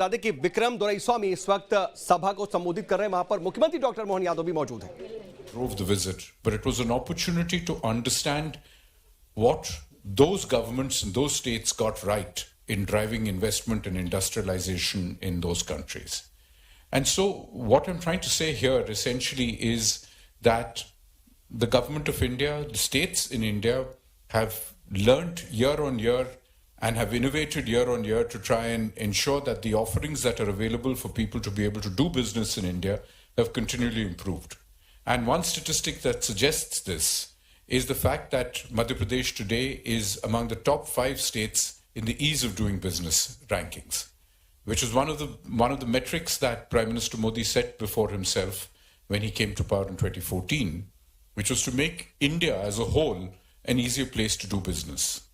बता दें कि विक्रम दोरईस्वामी इस वक्त सभा को संबोधित कर रहे हैं। वहां पर मुख्यमंत्री डॉक्टर मोहन यादव भी मौजूद हैं। Drove the visit, but it was an opportunity to understand what those governments and those states got right in driving investment and industrialization in those countries. And so what I'm trying to say here essentially is that the government of India, the states in India have learned year on year and have innovated year on year to try and ensure that the offerings that are available for people to be able to do business in India have continually improved. And one statistic that suggests this is the fact that Madhya Pradesh today is among the top 5 states in the ease of doing business rankings, which is one of the metrics that Prime Minister Modi set before himself when he came to power in 2014, which was to make India as a whole an easier place to do business.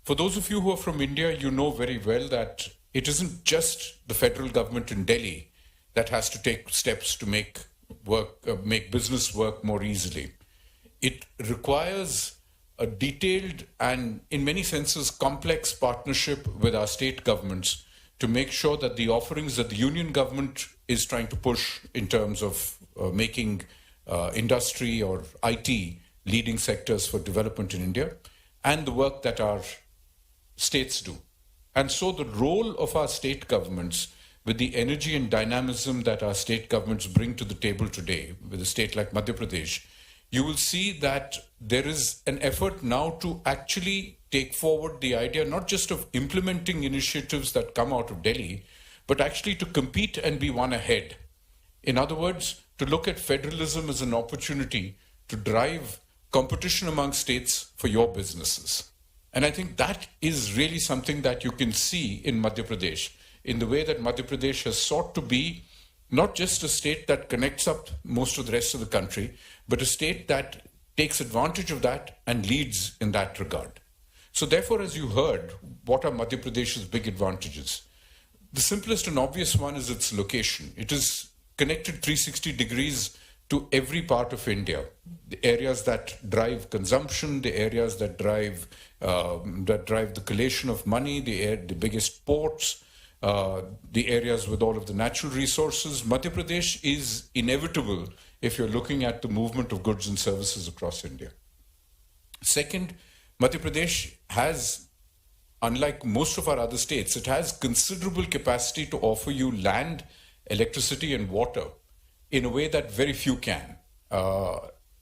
For those of you who are from India, you know very well that it isn't just the federal government in Delhi that has to take steps to make business work more easily. It requires a detailed and, in many senses, complex partnership with our state governments to make sure that the offerings that the union government is trying to push in terms of making industry or IT leading sectors for development in India, and the work that our states do. And so the role of our state governments, with the energy and dynamism that our state governments bring to the table today, with a state like Madhya Pradesh, you will see that there is an effort now to actually take forward the idea not just of implementing initiatives that come out of Delhi, but actually to compete and be one ahead. In other words, to look at federalism as an opportunity to drive competition among states for your businesses. And I think that is really something that you can see in Madhya Pradesh, in the way that Madhya Pradesh has sought to be not just a state that connects up most of the rest of the country, but a state that takes advantage of that and leads in that regard. So therefore, as you heard, what are Madhya Pradesh's big advantages? The simplest and obvious one is its location. It is connected 360 degrees to every part of India. The areas that drive consumption, the areas that drive the collation of money, the biggest ports, the areas with all of the natural resources. Madhya Pradesh is inevitable if you're looking at the movement of goods and services across India. Second, Madhya Pradesh has, unlike most of our other states, it has considerable capacity to offer you land, electricity and water in a way that very few can.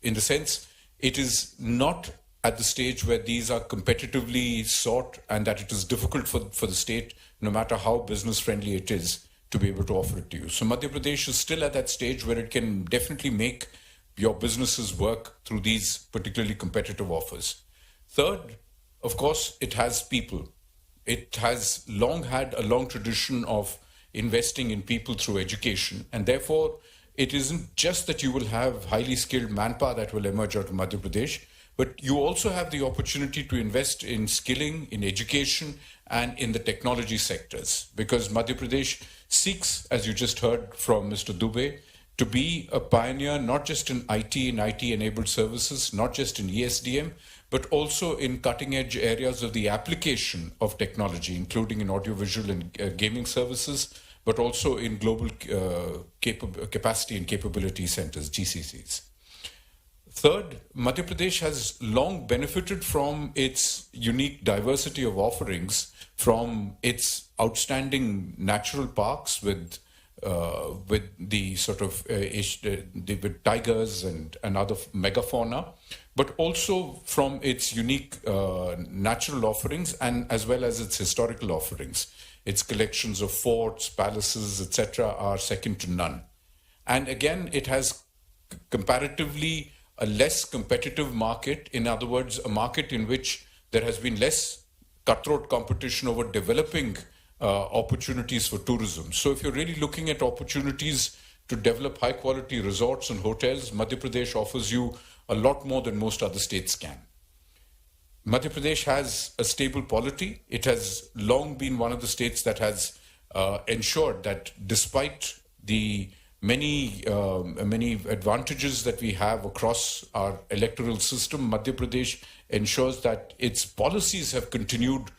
In the sense, it is not at the stage where these are competitively sought and that it is difficult for the state, no matter how business friendly it is, to be able to offer it to you. So Madhya Pradesh is still at that stage where it can definitely make your businesses work through these particularly competitive offers. Third, of course, it has people. It has long had a long tradition of investing in people through education, and therefore it isn't just that you will have highly skilled manpower that will emerge out of Madhya Pradesh, but you also have the opportunity to invest in skilling, in education, and in the technology sectors. Because Madhya Pradesh seeks, as you just heard from Mr. Dubey, to be a pioneer not just in IT and IT-enabled services, not just in ESDM, but also in cutting-edge areas of the application of technology, including in audiovisual and gaming services, but also in global capacity and capability centers, GCCs. Third, Madhya Pradesh has long benefited from its unique diversity of offerings, from its outstanding natural parks with the sort of with tigers and other megafauna, but also from its unique natural offerings and as well as its historical offerings. Its collections of forts, palaces, etc. are second to none. And again, it has comparatively a less competitive market. In other words, a market in which there has been less cutthroat competition over developing opportunities for tourism. So if you're really looking at opportunities to develop high quality resorts and hotels, Madhya Pradesh offers you a lot more than most other states can. Madhya Pradesh has a stable polity. It has long been one of the states that has ensured that despite the many advantages that we have across our electoral system, Madhya Pradesh ensures that its policies have continued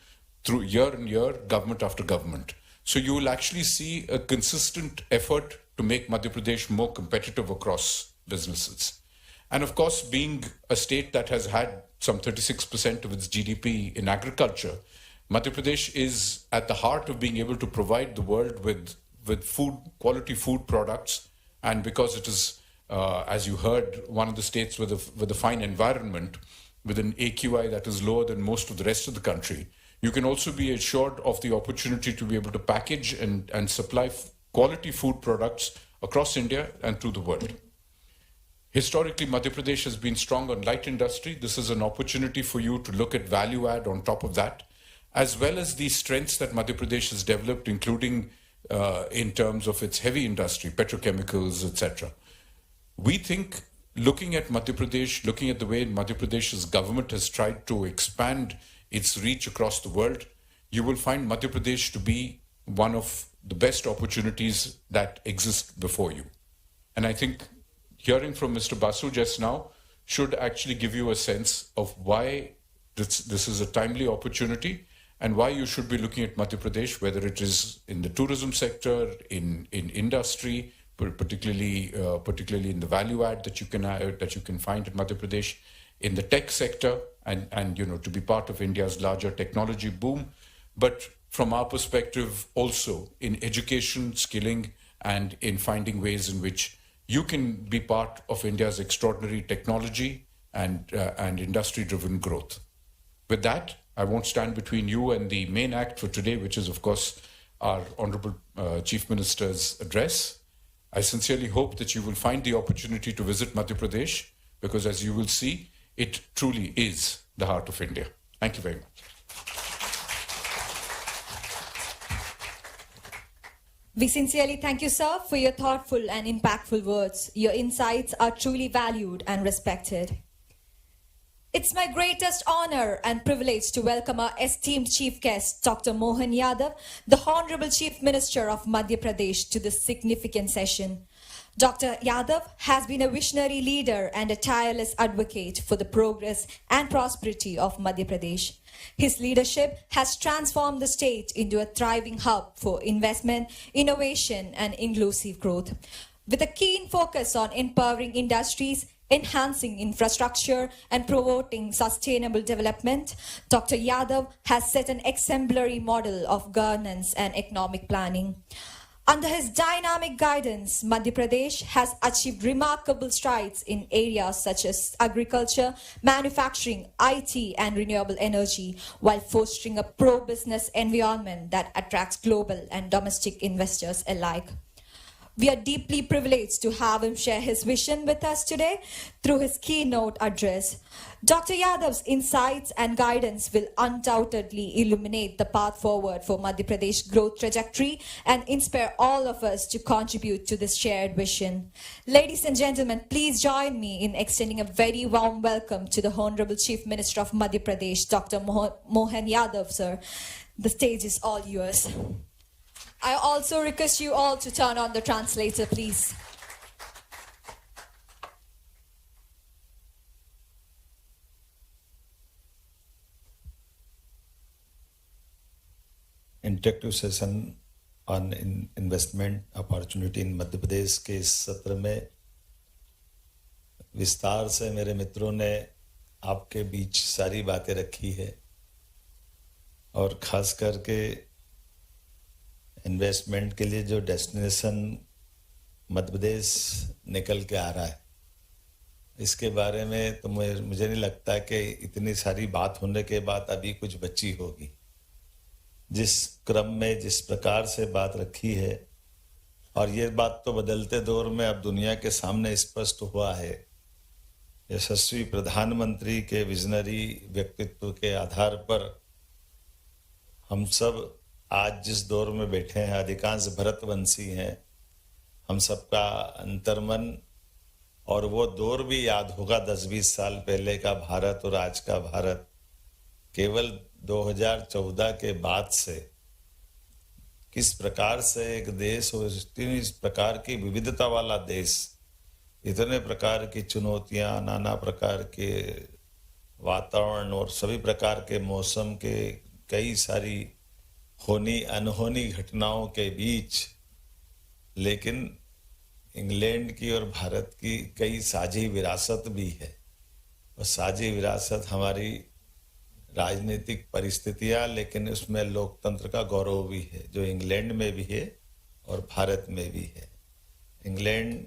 through year and year, government after government. So you will actually see a consistent effort to make Madhya Pradesh more competitive across businesses. And of course, being a state that has had some 36% of its GDP in agriculture, Madhya Pradesh is at the heart of being able to provide the world with food, quality food products. And because it is, as you heard, one of the states with a fine environment, with an AQI that is lower than most of the rest of the country, you can also be assured of the opportunity to be able to package and supply quality food products across India and to the world. Historically, Madhya Pradesh has been strong on light industry. This is an opportunity for you to look at value add on top of that, as well as the strengths that Madhya Pradesh has developed, including in terms of its heavy industry, petrochemicals, etc. We think, looking at Madhya Pradesh, looking at the way Madhya Pradesh's government has tried to expand its reach across the world, you will find Madhya Pradesh to be one of the best opportunities that exist before you. And I think hearing from Mr. Basu just now should actually give you a sense of why this is a timely opportunity and why you should be looking at Madhya Pradesh, whether it is in the tourism sector, in industry, particularly in the value add that you can find in Madhya Pradesh, in the tech sector, and to be part of India's larger technology boom, but from our perspective also in education, skilling, and in finding ways in which you can be part of India's extraordinary technology and industry-driven growth. With that, I won't stand between you and the main act for today, which is, of course, our Honorable Chief Minister's address. I sincerely hope that you will find the opportunity to visit Madhya Pradesh, because as you will see, it truly is the heart of India. Thank you very much. We sincerely thank you, sir, for your thoughtful and impactful words. Your insights are truly valued and respected. It's my greatest honor and privilege to welcome our esteemed chief guest, Dr. Mohan Yadav, the Honorable Chief Minister of Madhya Pradesh, to this significant session. Dr. Yadav has been a visionary leader and a tireless advocate for the progress and prosperity of Madhya Pradesh. His leadership has transformed the state into a thriving hub for investment, innovation, and inclusive growth. With a keen focus on empowering industries, enhancing infrastructure, and promoting sustainable development, Dr. Yadav has set an exemplary model of governance and economic planning. Under his dynamic guidance, Madhya Pradesh has achieved remarkable strides in areas such as agriculture, manufacturing, IT, and renewable energy, while fostering a pro-business environment that attracts global and domestic investors alike. We are deeply privileged to have him share his vision with us today through his keynote address. Dr. Yadav's insights and guidance will undoubtedly illuminate the path forward for Madhya Pradesh growth trajectory and inspire all of us to contribute to this shared vision. Ladies and gentlemen, please join me in extending a very warm welcome to the Honorable Chief Minister of Madhya Pradesh, Dr. Mohan Yadav, sir. The stage is all yours. I also request you all to turn on the translator, please. Interactive session on investment opportunity in Madhya Pradesh के इस सत्र में विस्तार से मेरे मित्रों ने आपके बीच सारी बातें रखी है और खास करके इन्वेस्टमेंट के लिए जो डेस्टिनेशन मध्य प्रदेश निकल के आ रहा है, इसके बारे में तो मुझे नहीं लगता कि इतनी सारी बात होने के बाद अभी कुछ बची होगी। जिस क्रम में जिस प्रकार से बात रखी है, और ये बात तो बदलते दौर में अब दुनिया के सामने स्पष्ट हुआ है, यशस्वी प्रधानमंत्री के विजनरी व्यक्तित्व के आधार पर हम सब आज जिस दौर में बैठे हैं, अधिकांश भरतवंशी हैं, हम सबका अंतर्मन और वो दौर भी याद होगा 10-20 साल पहले का भारत और आज का भारत। केवल 2014 के बाद से किस प्रकार से एक देश और इस प्रकार की विविधता वाला देश, इतने प्रकार की चुनौतियां, नाना प्रकार के वातावरण और सभी प्रकार के मौसम के कई सारी होनी अनहोनी घटनाओं के बीच, लेकिन इंग्लैंड की और भारत की कई साझी विरासत भी है। और साझी विरासत हमारी राजनीतिक परिस्थितियां, लेकिन उसमें लोकतंत्र का गौरव भी है, जो इंग्लैंड में भी है और भारत में भी है। इंग्लैंड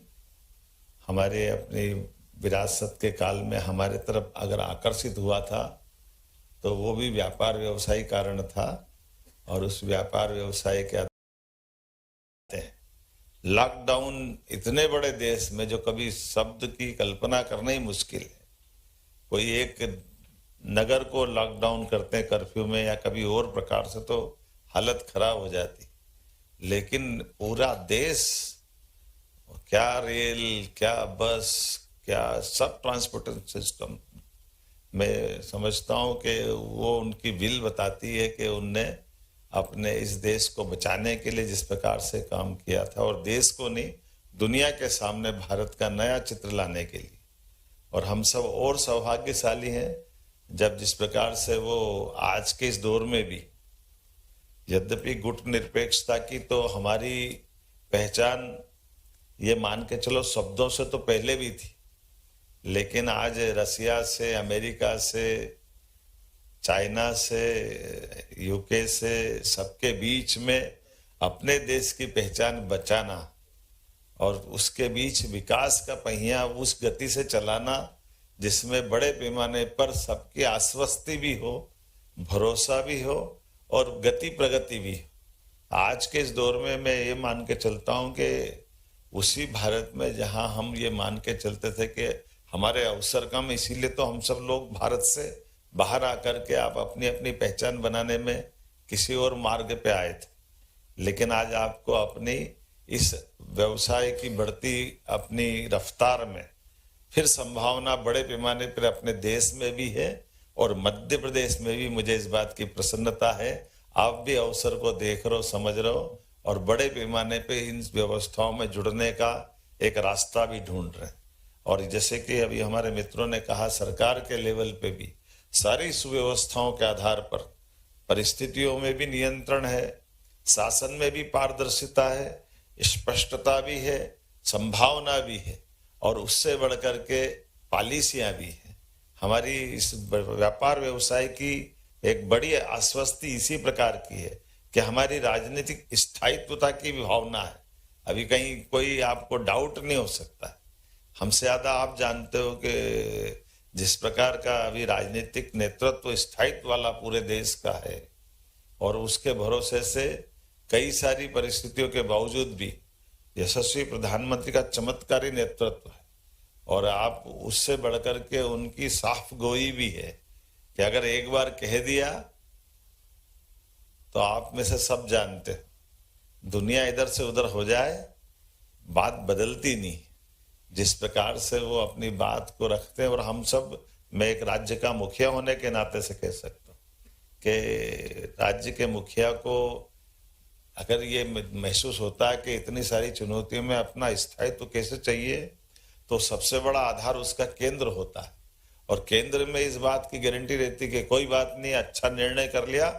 हमारे अपनी विरासत के काल में हमारे तरफ अगर आकर्षित हुआ था तो वो भी व्यापार व्यवसाय कारण था, और उस व्यापार व्यवसाय के लॉकडाउन इतने बड़े देश में जो कभी शब्द की कल्पना करना ही मुश्किल है। कोई एक नगर को लॉकडाउन करते हैं कर्फ्यू में या कभी और प्रकार से तो हालत खराब हो जाती, लेकिन पूरा देश, क्या रेल, क्या बस, क्या सब ट्रांसपोर्टेशन सिस्टम, मैं समझता हूं कि वो उनकी विल बताती है कि उनने अपने इस देश को बचाने के लिए जिस प्रकार से काम किया था, और देश को नहीं दुनिया के सामने भारत का नया चित्र लाने के लिए। और हम सब और सौभाग्यशाली हैं जब जिस प्रकार से वो आज के इस दौर में भी, यद्यपि गुट निरपेक्षता की तो हमारी पहचान ये मान के चलो शब्दों से तो पहले भी थी, लेकिन आज रसिया से, अमेरिका से, चाइना से, यूके से, सबके बीच में अपने देश की पहचान बचाना और उसके बीच विकास का पहिया उस गति से चलाना जिसमें बड़े पैमाने पर सबकी आश्वस्ति भी हो, भरोसा भी हो और गति प्रगति भी हो। आज के इस दौर में मैं ये मान के चलता हूं कि उसी भारत में जहां हम ये मान के चलते थे कि हमारे अवसर कम, इसीलिए तो हम सब लोग भारत से बाहर आकर के आप अपनी अपनी पहचान बनाने में किसी और मार्ग पे आए थे, लेकिन आज आपको अपनी इस व्यवसाय की बढ़ती अपनी रफ्तार में फिर संभावना बड़े पैमाने पर अपने देश में भी है, और मध्य प्रदेश में भी मुझे इस बात की प्रसन्नता है। आप भी अवसर को देख रहे हो, समझ रहे हो, और बड़े पैमाने पे इन व्यवस्थाओं में जुड़ने का एक रास्ता भी ढूंढ रहे हैं। और जैसे कि अभी हमारे मित्रों ने कहा, सरकार के लेवल पे भी सारी सुव्यवस्थाओं के आधार पर परिस्थितियों में भी नियंत्रण है, शासन में भी पारदर्शिता है, स्पष्टता भी है, संभावना भी है, और उससे बढ़कर के पॉलिसियां भी है। हमारी इस व्यापार व्यवसाय की एक बड़ी आश्वस्ति इसी प्रकार की है कि हमारी राजनीतिक स्थायित्वता की भावना है। अभी कहीं कोई आपको डाउट नहीं हो सकता। हमसे ज्यादा आप जानते हो कि जिस प्रकार का अभी राजनीतिक नेतृत्व स्थायित्व वाला पूरे देश का है, और उसके भरोसे से कई सारी परिस्थितियों के बावजूद भी यशस्वी प्रधानमंत्री का चमत्कारी नेतृत्व है, और आप उससे बढ़कर के उनकी साफ गोई भी है कि अगर एक बार कह दिया तो आप में से सब जानते हो, दुनिया इधर से उधर हो जाए बात बदलती नहीं। जिस प्रकार से वो अपनी बात को रखते हैं, और हम सब, मैं एक राज्य का मुखिया होने के नाते से कह सकता हूँ कि राज्य के मुखिया को अगर ये महसूस होता है कि इतनी सारी चुनौतियों में अपना स्थायित्व कैसे चाहिए, तो सबसे बड़ा आधार उसका केंद्र होता है, और केंद्र में इस बात की गारंटी रहती कि कोई बात नहीं, अच्छा निर्णय कर लिया,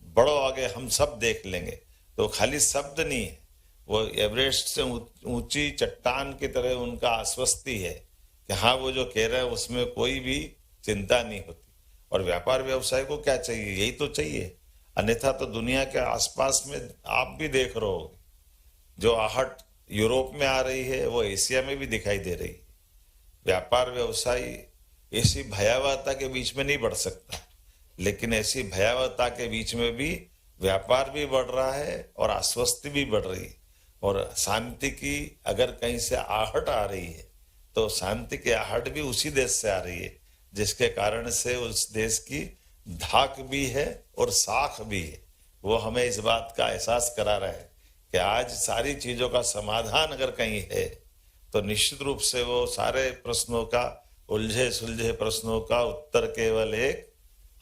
बढ़ो आगे, हम सब देख लेंगे। तो खाली शब्द नहीं है, वो एवरेस्ट से ऊंची चट्टान की तरह उनका आश्वस्ति है कि हाँ, वो जो कह रहे हैं उसमें कोई भी चिंता नहीं होती। और व्यापार व्यवसाय को क्या चाहिए? यही तो चाहिए, अन्यथा तो दुनिया के आसपास में आप भी देख रहे हो, जो आहट यूरोप में आ रही है वो एशिया में भी दिखाई दे रही है। व्यापार व्यवसाय ऐसी भयावहता के बीच में नहीं बढ़ सकता, लेकिन ऐसी भयावहता के बीच में भी व्यापार भी बढ़ रहा है और आश्वस्ति भी बढ़ रही है। और शांति की अगर कहीं से आहट आ रही है तो शांति की आहट भी उसी देश से आ रही है, जिसके कारण से उस देश की धाक भी है और साख भी है। वो हमें इस बात का एहसास करा रहा है कि आज सारी चीजों का समाधान अगर कहीं है तो निश्चित रूप से वो सारे प्रश्नों का, उलझे सुलझे प्रश्नों का उत्तर केवल एक,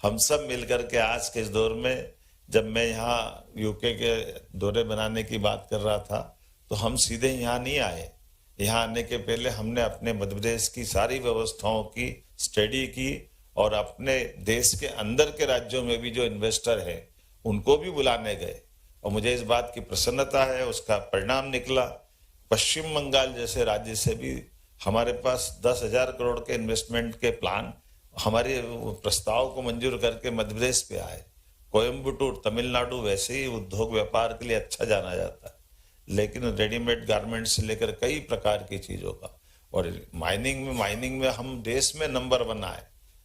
हम सब मिलकर के आज के इस दौर में, जब मैं यहाँ यूके के दौरे बनाने की बात कर रहा था तो हम सीधे यहाँ नहीं आए। यहाँ आने के पहले हमने अपने मध्य प्रदेश की सारी व्यवस्थाओं की स्टडी की, और अपने देश के अंदर के राज्यों में भी जो इन्वेस्टर हैं उनको भी बुलाने गए और मुझे इस बात की प्रसन्नता है, उसका परिणाम निकला। पश्चिम बंगाल जैसे राज्य से भी हमारे पास 10,000 करोड़ के इन्वेस्टमेंट के प्लान हमारे प्रस्ताव को मंजूर करके मध्य प्रदेश पे आए। कोयम्बटूर तमिलनाडु वैसे ही उद्योग व्यापार के लिए अच्छा जाना जाता है, लेकिन रेडीमेड गारमेंट से लेकर कई प्रकार की चीजों का, और माइनिंग में हम देश में नंबर 1 आए।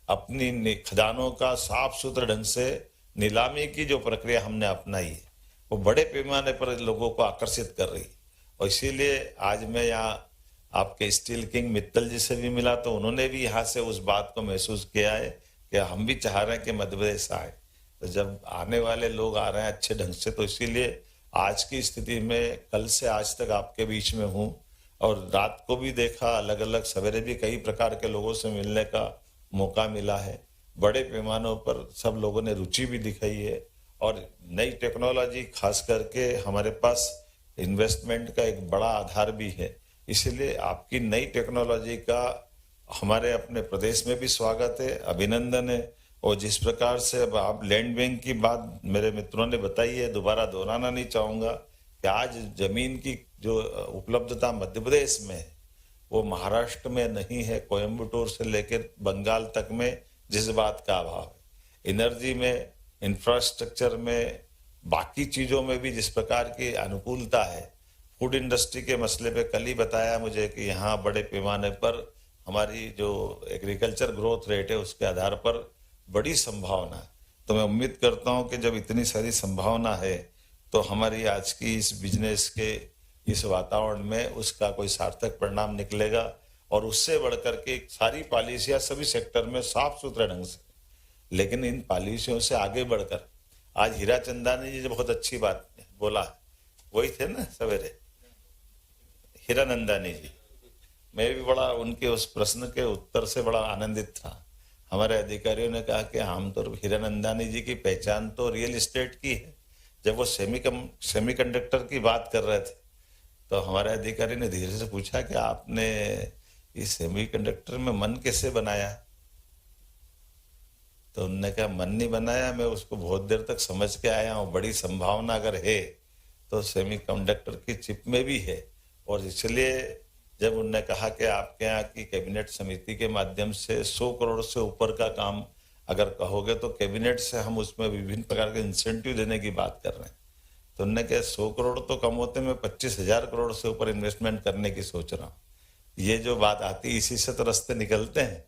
अपनी खदानों का साफ सुथरे ढंग से नीलामी की जो प्रक्रिया हमने अपनाई है वो बड़े पैमाने पर लोगों को आकर्षित कर रही है। और इसीलिए आज मैं यहाँ आपके स्टील किंग मित्तल जी से भी मिला, तो उन्होंने भी यहाँ से उस बात को महसूस किया है कि हम भी चाह रहे हैं कि मध्य प्रदेश आए। तो जब आने वाले लोग आ रहे हैं अच्छे ढंग से, तो इसीलिए आज की स्थिति में कल से आज तक आपके बीच में हूँ, और रात को भी देखा, अलग अलग सवेरे भी कई प्रकार के लोगों से मिलने का मौका मिला है। बड़े पैमानों पर सब लोगों ने रुचि भी दिखाई है, और नई टेक्नोलॉजी खास करके हमारे पास इन्वेस्टमेंट का एक बड़ा आधार भी है। इसलिए आपकी नई टेक्नोलॉजी का हमारे अपने प्रदेश में भी स्वागत है, अभिनंदन है। और जिस प्रकार से अब आप लैंड बैंक की बात मेरे मित्रों ने बताई है, दोबारा दोहराना नहीं चाहूंगा कि आज जमीन की जो उपलब्धता मध्य प्रदेश में है वो महाराष्ट्र में नहीं है। कोयम्बटूर से लेकर बंगाल तक में जिस बात का अभाव है, एनर्जी में, इंफ्रास्ट्रक्चर में, बाकी चीजों में भी जिस प्रकार की अनुकूलता है। फूड इंडस्ट्री के मसले पे कल ही बताया मुझे कि यहाँ बड़े पैमाने पर हमारी जो एग्रीकल्चर ग्रोथ रेट है उसके आधार पर बड़ी संभावना है। तो मैं उम्मीद करता हूँ कि जब इतनी सारी संभावना है तो हमारी आज की इस बिजनेस के इस वातावरण में उसका कोई सार्थक परिणाम निकलेगा। और उससे बढ़कर के सारी पॉलिसियां सभी सेक्टर में साफ सुथरे ढंग से, लेकिन इन पॉलिसियों से आगे बढ़कर आज हीरा चंदानी जी जो बहुत अच्छी बात बोला, वही थे ना सवेरे, हीरानंदानी जी। मैं भी बड़ा उनके उस प्रश्न के उत्तर से बड़ा आनंदित था। हमारे अधिकारियों ने कहा कि आमतौर पर हीरानंदानी जी की पहचान तो रियल एस्टेट की है। जब वो सेमीकंडक्टर की बात कर रहे थे तो हमारे अधिकारी ने धीरे से पूछा कि आपने इस सेमीकंडक्टर में मन कैसे बनाया? तो उन्होंने कहा मन नहीं बनाया, मैं उसको बहुत देर तक समझ के आया हूँ। बड़ी संभावना अगर है तो सेमीकंडक्टर की चिप में भी है। और इसलिए जब उन्होंने कहा कि आपके यहाँ की कैबिनेट समिति के माध्यम से 100 करोड़ से ऊपर का काम अगर कहोगे तो कैबिनेट से हम उसमें विभिन्न प्रकार के इंसेंटिव देने की बात कर रहे हैं। तो उन्होंने कहा 100 करोड़ तो कम होते, मैं 25,000 करोड़ से ऊपर इन्वेस्टमेंट करने की सोच रहा हूँ। ये जो बात आती है इसी से तो रास्ते निकलते हैं।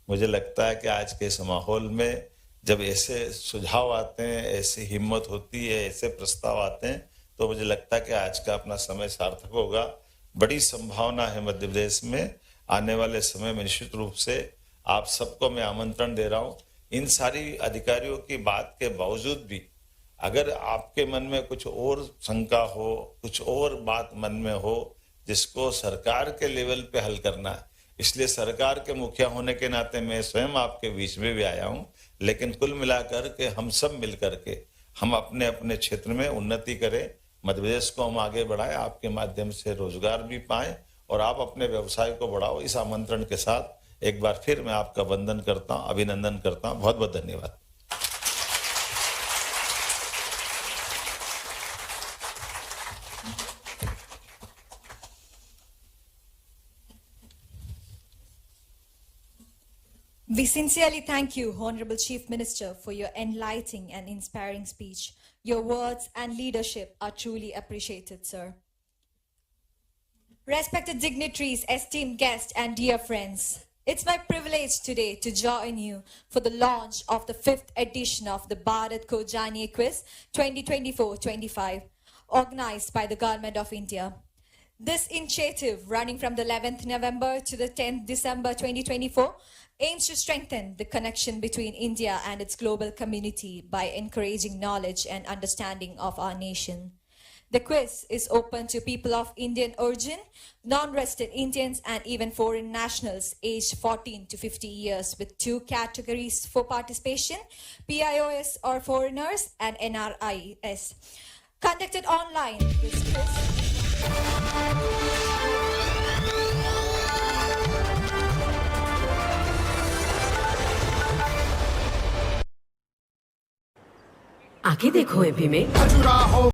मुझे लगता है कि आज के इस माहौल में जब ऐसे सुझाव आते हैं, ऐसी हिम्मत होती है, ऐसे प्रस्ताव आते हैं, तो मुझे लगता है कि आज का अपना समय सार्थक होगा। बड़ी संभावना है मध्य प्रदेश में। आने वाले समय में निश्चित रूप से आप सबको मैं आमंत्रण दे रहा हूं। इन सारी अधिकारियों की बात के बावजूद भी अगर आपके मन में कुछ और शंका हो, कुछ और बात मन में हो जिसको सरकार के लेवल पे हल करना है, इसलिए सरकार के मुखिया होने के नाते मैं स्वयं आपके बीच में भी आया हूं। लेकिन कुल मिलाकर के हम सब मिलकर के हम अपने अपने क्षेत्र में उन्नति करें, मध्य प्रदेश को हम आगे बढ़ाएं, आपके माध्यम से रोजगार भी पाएं और आप अपने व्यवसाय को बढ़ाओ। इस आमंत्रण के साथ एक बार फिर मैं आपका वंदन करता हूं, अभिनंदन करता हूं। बहुत बहुत धन्यवाद। We sincerely thank you, Honorable Chief Minister, for your enlightening and inspiring speech. Your words and leadership are truly appreciated, sir. Respected dignitaries, esteemed guests, and dear friends, it's my privilege today to join you for the launch of the 5th edition of the Bharat Ko Janiye Quiz 2024-25, organized by the Government of India. This initiative, running from the 11th November to the 10th December 2024, aims to strengthen the connection between India and its global community by encouraging knowledge and understanding of our nation. The quiz is open to people of Indian origin, non-resident Indians, and even foreign nationals aged 14 to 50 years, with 2 categories for participation: PIOS or foreigners and NRIS. Conducted online, this quiz आगे देखो AP में